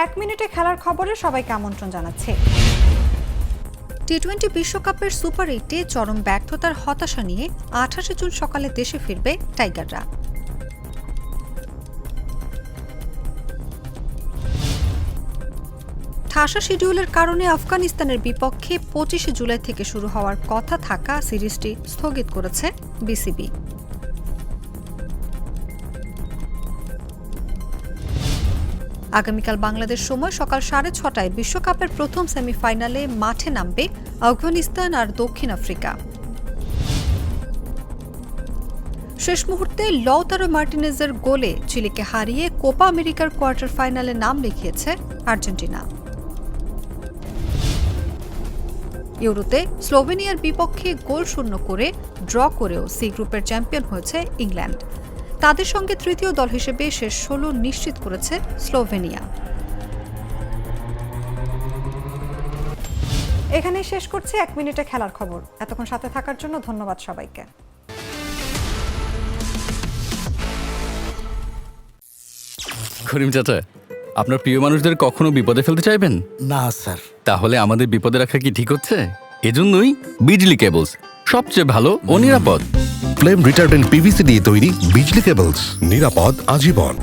এক মিনিটে খেলার খবরে সবাইকে আমন্ত্রণ জানাচ্ছি। টি-20 বিশ্বকাপের সুপার 8-এ চরম ব্যর্থতার হতাশা নিয়ে 28 জুন সকালে দেশে ফিরবে টাইগাররা। ঠাসা শিডিউলের কারণে আফগানিস্তানের বিপক্ষে 25 জুলাই থেকে শুরু হওয়ার কথা থাকা সিরিজটি স্থগিত করেছে বিসিবি। আগামীকাল বাংলাদেশ সময় সকাল 6:30টায় বিশ্বকাপের প্রথম সেমিফাইনালে মাঠে নামবে আফগানিস্তান আর দক্ষিণ আফ্রিকা। শেষ মুহূর্তে লৌতারো মার্টিনেজের গোলে চিলিকে হারিয়ে কোপা আমেরিকার কোয়ার্টার ফাইনালে নাম লিখিয়েছে আর্জেন্টিনা। ইউরোতে স্লোভেনিয়ার বিপক্ষে গোল শূন্য করে ড্র করেও সি গ্রুপের চ্যাম্পিয়ন হয়েছে ইংল্যান্ড। তাদের সঙ্গে তৃতীয় দল হিসেবে শেষ 16 নিশ্চিত করেছে স্লোভেনিয়া। এখানেই শেষ করছি এক মিনিটে খেলার খবর। এতক্ষণ সাথে থাকার জন্য ধন্যবাদ সবাইকে। করিম চাচা, আপনার প্রিয় মানুষদের কখনো বিপদে ফেলতে চাইবেন না স্যার। তাহলে আমাদের বিপদে রাখা কি ঠিক হচ্ছে? এজন্যই বিজলি কেবলস সবচেয়ে ভালো ও নিরাপদ। ফ্লেম রিটার্ডেন্ট পিভিসি দিয়ে তৈরি বিজলি কেবলস, নিরাপদ আজীবন।